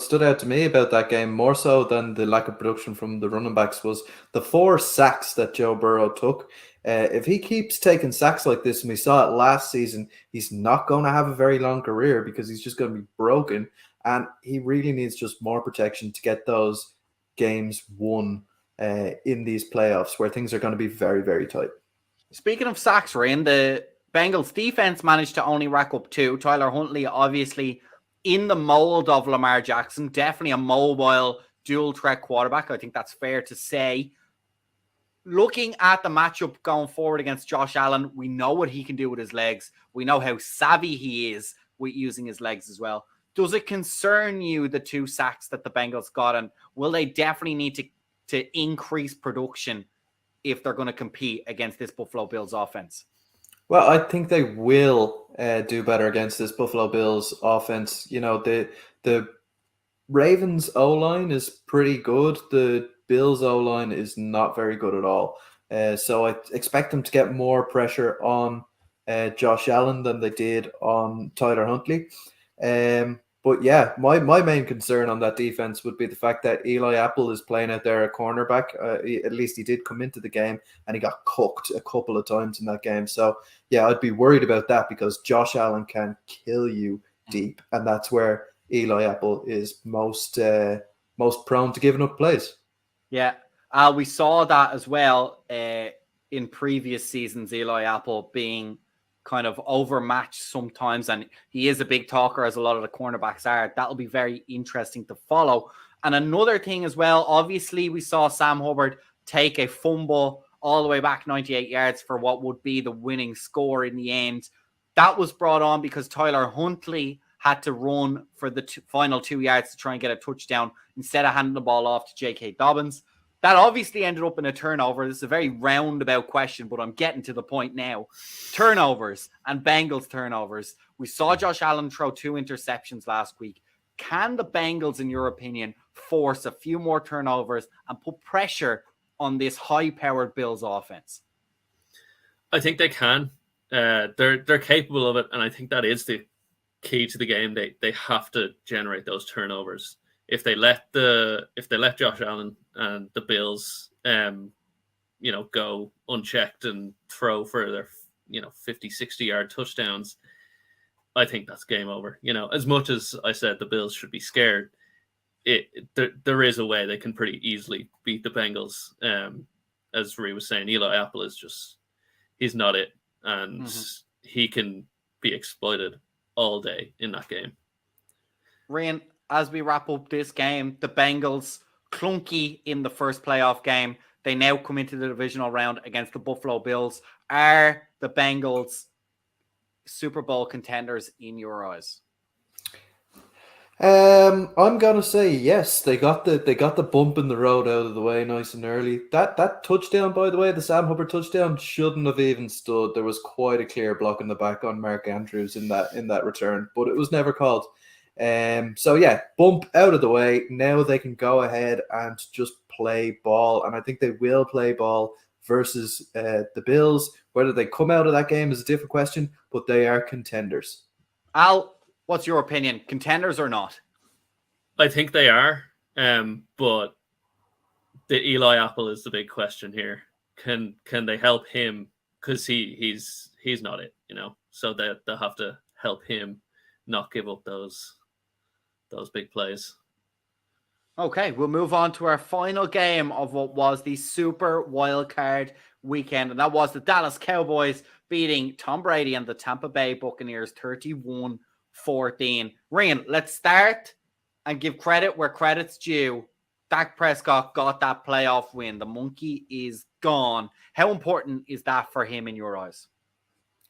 stood out to me about that game more so than the lack of production from the running backs was the 4 sacks that Joe Burrow took. If he keeps taking sacks like this, and we saw it last season, he's not going to have a very long career because he's just going to be broken, and he really needs just more protection to get those games won in these playoffs where things are going to be very, very tight. Speaking of sacks, Ryan, the Bengals defense managed to only rack up 2. Tyler Huntley, obviously in the mold of Lamar Jackson, definitely a mobile dual threat quarterback. I think that's fair to say. Looking at the matchup going forward against Josh Allen, we know what he can do with his legs. We know how savvy he is with using his legs as well. Does it concern you, the 2 sacks that the Bengals got, and will they definitely need to increase production if they're going to compete against this Buffalo Bills offense? Well, I think they will do better against this Buffalo Bills offense. You know, the Ravens O-line is pretty good. The Bills O-line is not very good at all. So I expect them to get more pressure on Josh Allen than they did on Tyler Huntley. But yeah, my main concern on that defense would be the fact that Eli Apple is playing out there at cornerback. At least he did come into the game and he got cooked a couple of times in that game. So yeah, I'd be worried about that because Josh Allen can kill you deep, and that's where Eli Apple is most prone to giving up plays. Yeah, we saw that as well in previous seasons, Eli Apple being kind of overmatched sometimes, and he is a big talker, as a lot of the cornerbacks are. That'll be very interesting to follow. And another thing as well, obviously we saw Sam Hubbard take a fumble all the way back 98 yards for what would be the winning score in the end. That was brought on because Tyler Huntley had to run for the final 2 yards to try and get a touchdown instead of handing the ball off to J.K. Dobbins. That obviously ended up in a turnover. This is a very roundabout question, but I'm getting to the point now. Turnovers and Bengals turnovers. We saw Josh Allen throw 2 interceptions last week. Can the Bengals, in your opinion, force a few more turnovers and put pressure on this high-powered Bills offense? I think they can. They're capable of it, and I think that is the key to the game. They have to generate those turnovers. If they let Josh Allen and the Bills, go unchecked and throw for their, 50, 60-yard touchdowns, I think that's game over. As much as I said the Bills should be scared, there is a way they can pretty easily beat the Bengals. As Ree was saying, Eli Apple is he's not it, and he can be exploited all day in that game. Ryan, as we wrap up this game, the Bengals clunky in the first playoff game. They now come into the divisional round against the Buffalo Bills. Are the Bengals Super Bowl contenders in your eyes? I'm gonna say yes. They got the bump in the road out of the way nice and early. That touchdown, by the way, the Sam Hubbard touchdown, shouldn't have even stood. There was quite a clear block in the back on Mark Andrews in that return, but it was never called. So yeah, bump out of the way. Now they can go ahead and just play ball, and I think they will play ball versus the Bills. Whether they come out of that game is a different question, but they are contenders. Al, what's your opinion? Contenders or not? I think they are, but the Eli Apple is the big question here. Can they help him? Because he's not it, So they'll have to help him not give up those big plays. Okay, we'll move on to our final game of what was the Super Wildcard Weekend, and that was the Dallas Cowboys beating Tom Brady and the Tampa Bay Buccaneers 31-14. Ryan, let's start and give credit where credit's due. Dak Prescott got that playoff win. The monkey is gone. How important is that for him in your eyes?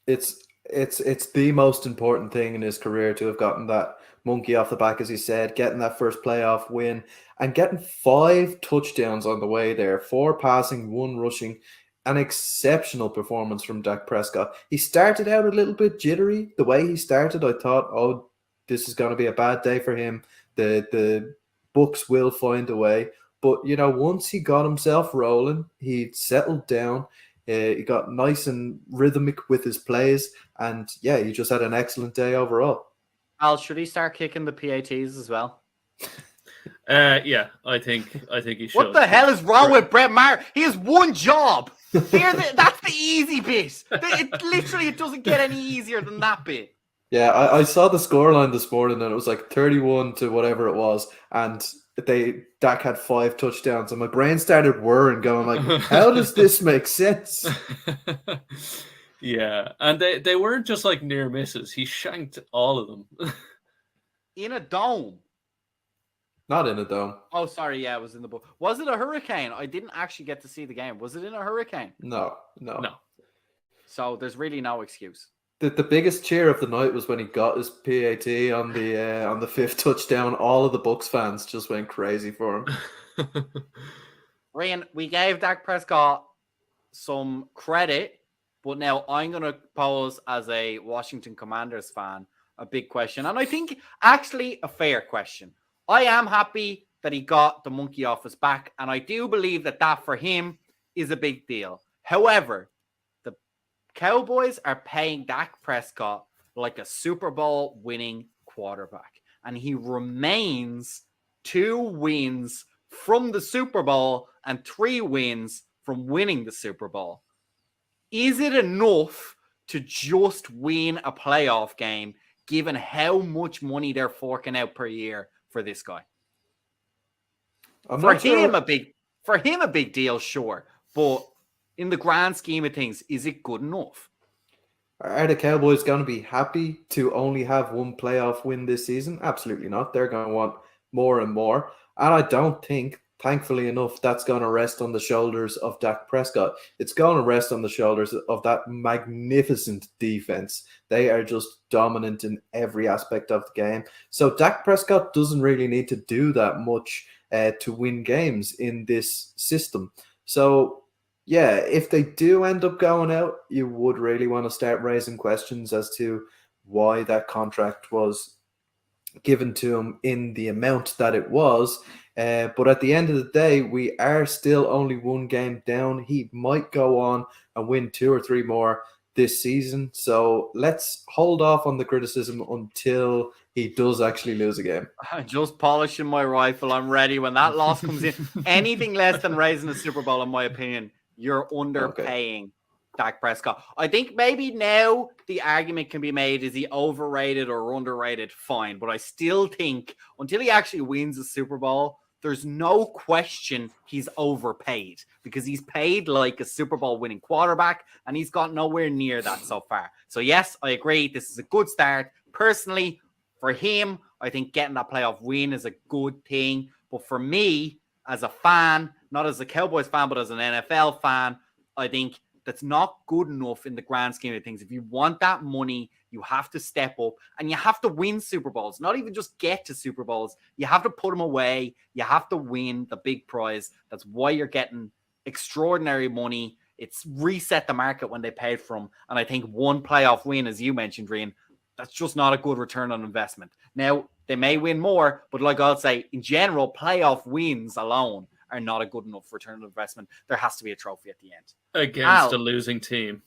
It's the most important thing in his career to have gotten that monkey off the back, as he said, getting that first playoff win and getting 5 touchdowns on the way there, 4 passing, 1 rushing. An exceptional performance from Dak Prescott. He started out a little bit jittery. The way he started, I thought, oh, this is going to be a bad day for him. The Bucs will find a way. But, once he got himself rolling, he settled down. He got nice and rhythmic with his plays, and yeah, he just had an excellent day overall. Al, should he start kicking the PATs as well? Yeah, I think he should. What the hell is wrong with Brett Maher? He has one job. That's the easy bit. It doesn't get any easier than that bit. Yeah, I saw the scoreline this morning, and it was like 31 to whatever it was, and Dak had 5 touchdowns, and my brain started whirring, going like, how does this make sense? Yeah, and they weren't just like near misses. He shanked all of them. In a dome. Not in a dome. Oh, sorry. Yeah, it was in the book. Was it a hurricane? I didn't actually get to see the game. Was it in a hurricane? No. So there's really no excuse. The biggest cheer of the night was when he got his PAT on the 5th touchdown. All of the Bucs fans just went crazy for him. Ryan, we gave Dak Prescott some credit, but now I'm going to pose, as a Washington Commanders fan, a big question. And I think actually a fair question. I am happy that he got the monkey off his back, and I do believe that for him is a big deal. However, the Cowboys are paying Dak Prescott like a Super Bowl winning quarterback, and he remains 2 wins from the Super Bowl and 3 wins from winning the Super Bowl. Is it enough to just win a playoff game, given how much money they're forking out per year for this guy? For him, a big deal, sure. But in the grand scheme of things, is it good enough? Are the Cowboys going to be happy to only have 1 playoff win this season? Absolutely not. They're going to want more and more. And I don't think, thankfully enough, that's going to rest on the shoulders of Dak Prescott. It's going to rest on the shoulders of that magnificent defense. They are just dominant in every aspect of the game. So Dak Prescott doesn't really need to do that much to win games in this system. So yeah, if they do end up going out, you would really want to start raising questions as to why that contract was given to him in the amount that it was. But at the end of the day, we are still only 1 game down. He might go on and win 2 or 3 more this season. So let's hold off on the criticism until he does actually lose a game. I'm just polishing my rifle. I'm ready when that loss comes in. Anything less than raising the Super Bowl, in my opinion, you're underpaying Dak Prescott. I think maybe now the argument can be made, is he overrated or underrated? Fine. But I still think until he actually wins the Super Bowl, there's no question he's overpaid, because he's paid like a Super Bowl winning quarterback, and he's got nowhere near that so far. So yes, I agree. This is a good start. Personally, for him, I think getting that playoff win is a good thing. But for me, as a fan, not as a Cowboys fan, but as an NFL fan, I think that's not good enough in the grand scheme of things. If you want that money, you have to step up and you have to win Super Bowls, not even just get to Super Bowls. You have to put them away. You have to win the big prize. That's why you're getting extraordinary money. It's reset the market when they paid for them. And I think 1 playoff win, as you mentioned, Rian, that's just not a good return on investment. Now, they may win more, but like I'll say, in general, playoff wins alone are not a good enough return on investment. There has to be a trophy at the end. Against a losing team.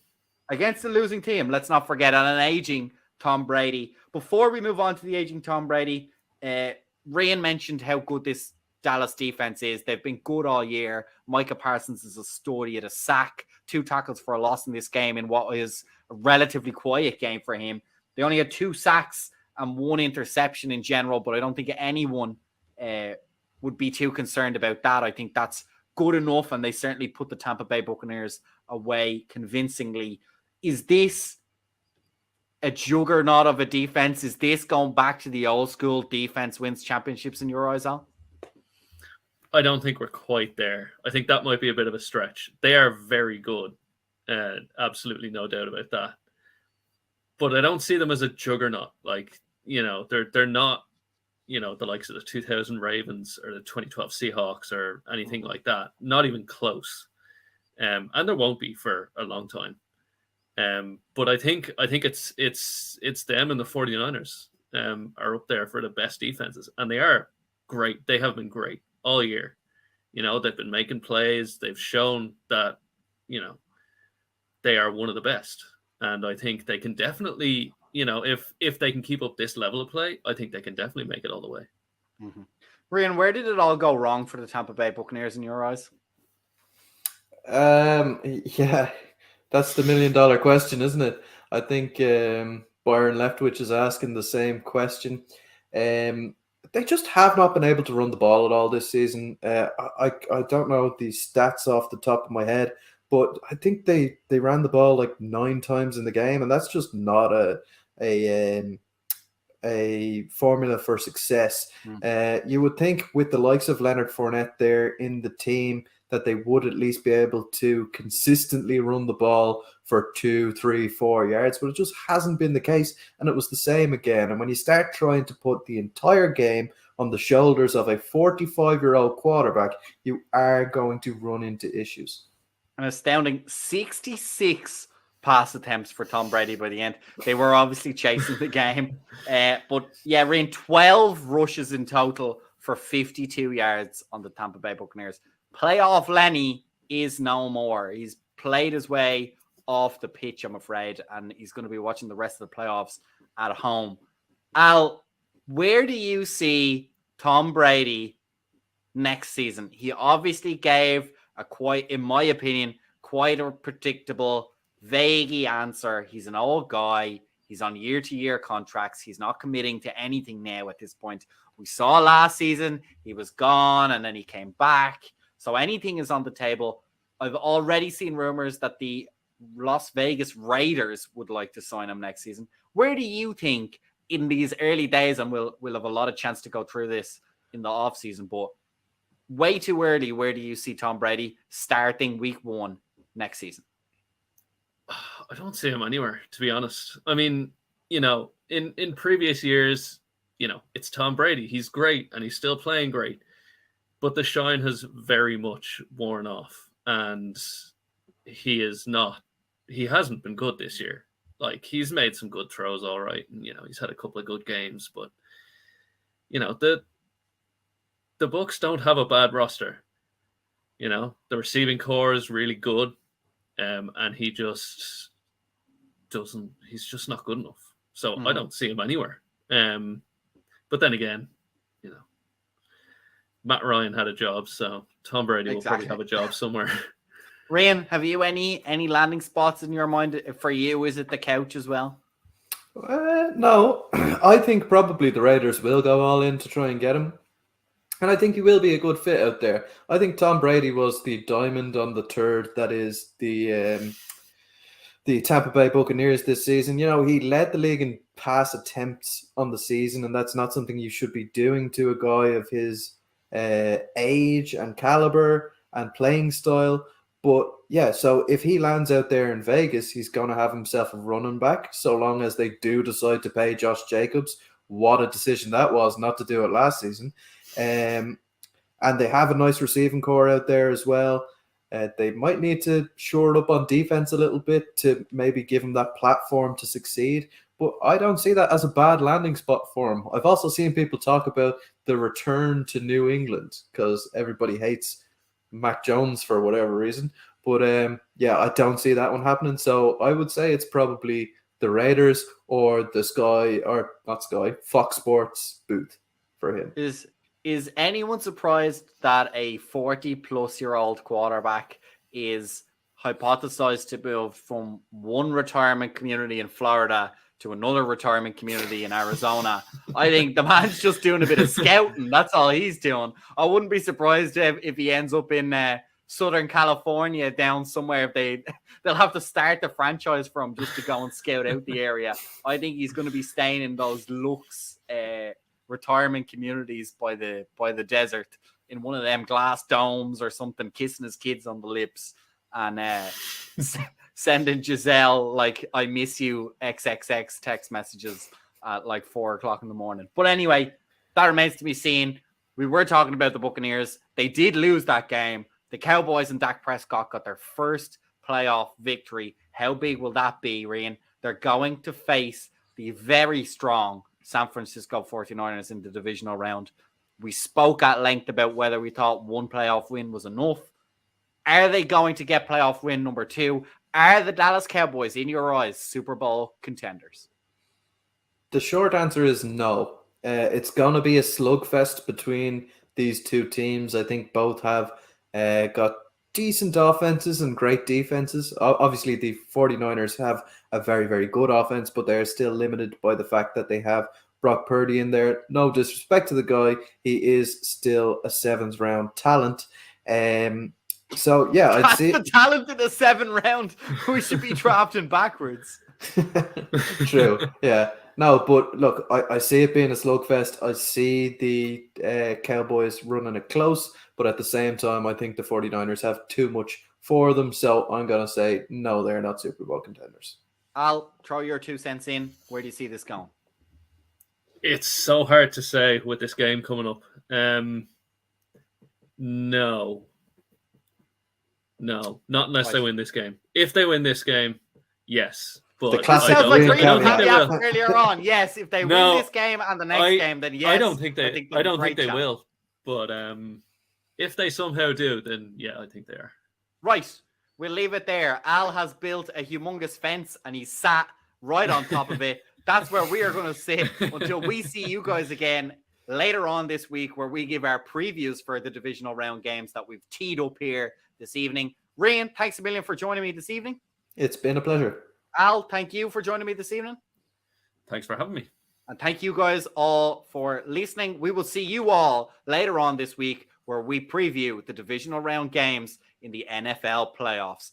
Against a losing team. Let's not forget, on an aging Tom Brady. Before we move on to the aging Tom Brady, Ryan mentioned how good this Dallas defense is. They've been good all year. Micah Parsons is a story. He had a sack, 2 tackles for a loss in this game in what is a relatively quiet game for him. They only had 2 sacks and 1 interception in general, but I don't think anyone would be too concerned about that. I think that's good enough, and they certainly put the Tampa Bay Buccaneers away convincingly. Is this a juggernaut of a defense? Is this going back to the old school defense wins championships in your eyes, Al? I don't think we're quite there. I think that might be a bit of a stretch. They are very good. Absolutely no doubt about that. But I don't see them as a juggernaut. Like, they're not, the likes of the 2000 Ravens or the 2012 Seahawks or anything like that. Not even close. And there won't be for a long time. But I think it's them and the 49ers are up there for the best defenses. And they are great. They have been great all year. They've been making plays. They've shown that, they are one of the best. And I think they can definitely, if they can keep up this level of play, I think they can definitely make it all the way. Mm-hmm. Ryan, where did it all go wrong for the Tampa Bay Buccaneers in your eyes? Yeah, that's the $1 million question, isn't it? I think Byron Leftwich is asking the same question. They just have not been able to run the ball at all this season. I don't know the stats off the top of my head, but I think they ran the ball like 9 times in the game, and that's just not a formula for success. You would think with the likes of Leonard Fournette there in the team that they would at least be able to consistently run the ball for 2, 3, 4 yards, but it just hasn't been the case, and it was the same again. And when you start trying to put the entire game on the shoulders of a 45-year-old quarterback, you are going to run into issues. An astounding 66 pass attempts for Tom Brady by the end. They were obviously chasing the game. But yeah, ran 12 rushes in total for 52 yards on the Tampa Bay Buccaneers. Playoff Lenny is no more. He's played his way off the pitch, I'm afraid, and he's going to be watching the rest of the playoffs at home. Al, where do you see Tom Brady next season? He obviously gave in my opinion, quite a predictable, vague answer. He's an old guy. He's on year-to-year contracts. He's not committing to anything now at this point. We saw last season, he was gone, and then he came back. So anything is on the table. I've already seen rumors that the Las Vegas Raiders would like to sign him next season. Where do you think in these early days, and we'll have a lot of chance to go through this in the offseason, but way too early, where do you see Tom Brady starting week 1 next season? I don't see him anywhere, to be honest. I mean, in previous years, it's Tom Brady. He's great, and he's still playing great. But the shine has very much worn off, and he hasn't been good this year. Like, he's made some good throws, all right, and he's had a couple of good games, but the Bucs don't have a bad roster. The receiving core is really good, and he just doesn't. He's just not good enough. So I don't see him anywhere. But then again, Matt Ryan had a job, so Tom Brady will probably have a job somewhere. Ryan, have you any landing spots in your mind for you? Is it the couch as well? No, I think probably the Raiders will go all in to try and get him. And I think he will be a good fit out there. I think Tom Brady was the diamond on the turd that is the Tampa Bay Buccaneers this season. He led the league in pass attempts on the season, and that's not something you should be doing to a guy of his age and caliber and playing style. But yeah, so if he lands out there in Vegas, he's going to have himself a running back, so long as they do decide to pay Josh Jacobs. What a decision that was not to do it last season. And they have a nice receiving core out there as well. They might need to shore it up on defense a little bit to maybe give him that platform to succeed. But I don't see that as a bad landing spot for him. I've also seen people talk about the return to New England because everybody hates Mac Jones for whatever reason. But yeah, I don't see that one happening. So I would say it's probably the Raiders or Fox Sports booth for him. Is anyone surprised that a 40-plus-year-old quarterback is hypothesized to move from one retirement community in Florida to another retirement community in Arizona? I think the man's just doing a bit of scouting. That's all he's doing. I wouldn't be surprised if he ends up in Southern California down somewhere. They'll have to start the franchise from just to go and scout out the area. I think he's going to be staying in those Lux retirement communities by the desert in one of them glass domes or something, kissing his kids on the lips and sending Giselle like "I miss you" XXX text messages at like 4:00 in the morning. But anyway, that remains to be seen. We were talking about the Buccaneers. They did lose that game. The Cowboys and Dak Prescott got their first playoff victory. How big will that be, Ryan? They're going to face the very strong San Francisco 49ers in the divisional round. We spoke at length about whether we thought one playoff win was enough. Are they going to get playoff win number 2? Are the Dallas Cowboys, in your eyes, Super Bowl contenders? The short answer is no. It's going to be a slugfest between these two teams. I think both have got decent offenses and great defenses. Obviously, the 49ers have a very, very good offense, but they're still limited by the fact that they have Brock Purdy in there. No disrespect to the guy. He is still a 7th round talent. So, yeah, I'd That's say the talent in the 7th round. We should be drafting backwards. True. Yeah. No, but look, I see it being a slugfest. I see the Cowboys running it close, but at the same time, I think the 49ers have too much for them. So I'm going to say, no, they're not Super Bowl contenders. I'll throw your 2 cents in. Where do you see this going? It's so hard to say with this game coming up. No, not unless they win this game. If they win this game, yes. But The classic Sounds like green Reno caveat. had the answer earlier on. Yes, if they win this game and the next game, then yes. I don't think they great will. But if they somehow do, then yeah, I think they are. Right. We'll leave it there. Al has built a humongous fence and he's sat right on top of it. That's where we are going to sit until we see you guys again later on this week, where we give our previews for the divisional round games that we've teed up here this evening. Ryan, thanks a million for joining me this evening. It's been a pleasure. Al, thank you for joining me this evening. Thanks for having me. And thank you guys all for listening. We will see you all later on this week, where we preview the divisional round games in the NFL playoffs.